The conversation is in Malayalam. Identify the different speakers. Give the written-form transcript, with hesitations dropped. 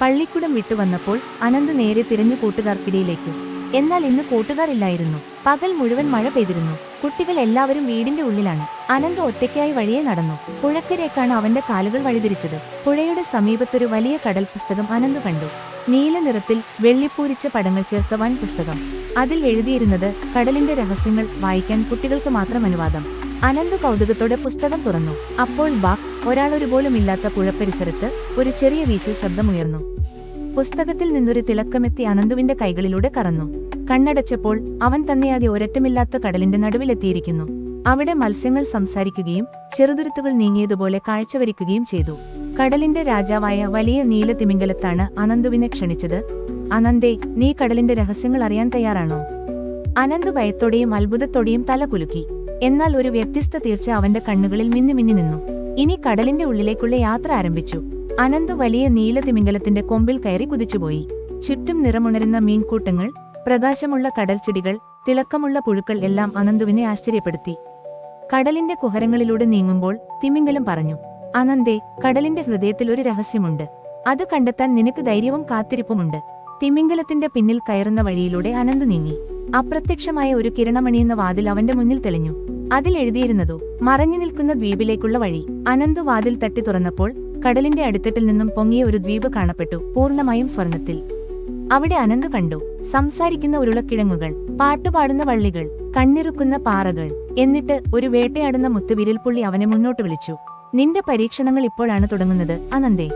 Speaker 1: പള്ളിക്കുടം വിട്ടുവന്നപ്പോൾ അനന്ത് നേരെ തിരഞ്ഞു കൂട്ടുകാർക്കിടയിലേക്ക്. എന്നാൽ ഇന്ന് കൂട്ടുകാരില്ലായിരുന്നു. പകൽ മുഴുവൻ മഴ പെയ്തിരുന്നു. കുട്ടികൾ എല്ലാവരും വീടിന്റെ ഉള്ളിലാണ്. അനന്ത് ഒറ്റയ്ക്കായി വഴിയെ നടന്നു. പുഴക്കരേക്കാണ് അവന്റെ കാലുകൾ വഴിതിരിച്ചത്. പുഴയുടെ സമീപത്തൊരു വലിയ കടൽ പുസ്തകം അനന്ത് കണ്ടു. നീല നിറത്തിൽ വെള്ളിപ്പൂരിച്ച പടങ്ങൾ ചേർത്ത വൻ പുസ്തകം. അതിൽ എഴുതിയിരുന്നത് കടലിന്റെ രഹസ്യങ്ങൾ. വായിക്കാൻ കുട്ടികൾക്ക് മാത്രം അനുവാദം. അനന്ത് കൗതുകത്തോടെ പുസ്തകം തുറന്നു. അപ്പോൾ ഒരാളൊരുപോലും ഇല്ലാത്ത പുഴപ്പരിസരത്ത് ഒരു ചെറിയ വീശൽ ശബ്ദമുയർന്നു. പുസ്തകത്തിൽ നിന്നൊരു തിളക്കമെത്തി അനന്തുവിന്റെ കൈകളിലൂടെ കറന്നു. കണ്ണടച്ചപ്പോൾ അവൻ തന്നെയാകെ ഒരറ്റമില്ലാത്ത കടലിന്റെ നടുവിലെത്തിയിരിക്കുന്നു. അവിടെ മത്സ്യങ്ങൾ സംസാരിക്കുകയും ചെറുതുരുത്തുകൾ നീങ്ങിയതുപോലെ കാഴ്ചവരിക്കുകയും ചെയ്തു. കടലിന്റെ രാജാവായ വലിയ നീല തിമിംഗലത്താണ് അനന്തുവിനെ ക്ഷണിച്ചത്. അനന്തേ, നീ കടലിന്റെ രഹസ്യങ്ങൾ അറിയാൻ തയ്യാറാണോ? അനന്ത് ഭയത്തോടെയും അത്ഭുതത്തോടെയും തല കുലുക്കി. എന്നാൽ ഒരു വ്യത്യസ്ത തീർച്ച അവന്റെ കണ്ണുകളിൽ മിന്നി മിന്നി നിന്നു. ഇനി കടലിന്റെ ഉള്ളിലേക്കുള്ള യാത്ര ആരംഭിച്ചു. അനന്ത് വലിയ നീല തിമിംഗലത്തിന്റെ കൊമ്പിൽ കയറി കുതിച്ചുപോയി. ചുറ്റും നിറമുണരുന്ന മീൻകൂട്ടങ്ങൾ, പ്രകാശമുള്ള കടൽച്ചെടികൾ, തിളക്കമുള്ള പുഴുക്കൾ എല്ലാം അനന്തുവിനെ ആശ്ചര്യപ്പെടുത്തി. കടലിന്റെ കുഹരങ്ങളിലൂടെ നീങ്ങുമ്പോൾ തിമിംഗലം പറഞ്ഞു, അനന്തേ, കടലിന്റെ ഹൃദയത്തിൽ ഒരു രഹസ്യമുണ്ട്. അത് കണ്ടെത്താൻ നിനക്ക് ധൈര്യവും കാത്തിരിപ്പുമുണ്ട്. തിമിംഗലത്തിന്റെ പിന്നിൽ കയറുന്ന വഴിയിലൂടെ അനന്ത് നീങ്ങി. അപ്രത്യക്ഷമായ ഒരു കിരണമണിയുന്ന വാതിൽ അവന്റെ മുന്നിൽ തെളിഞ്ഞു. അതിൽ എഴുതിയിരുന്നതോ മറഞ്ഞു നിൽക്കുന്ന ദ്വീപിലേക്കുള്ള വഴി. അനന്ത് വാതിൽ തട്ടി തുറന്നപ്പോൾ കടലിന്റെ അടിത്തട്ടിൽ നിന്നും പൊങ്ങിയ ഒരു ദ്വീപ് കാണപ്പെട്ടു, പൂർണ്ണമായും സ്വർണത്തിൽ. അവിടെ അനന്ത് കണ്ടു സംസാരിക്കുന്ന ഉരുളക്കിഴങ്ങുകൾ, പാട്ടുപാടുന്ന വള്ളികൾ, കണ്ണിറുക്കുന്ന പാറകൾ. എന്നിട്ട് ഒരു വേട്ടയാടുന്ന മുത്തുവിരൽപ്പുള്ളി അവനെ മുന്നോട്ട് വിളിച്ചു. നിന്റെ പരീക്ഷണങ്ങൾ ഇപ്പോഴാണ് തുടങ്ങുന്നത് അനന്തേ.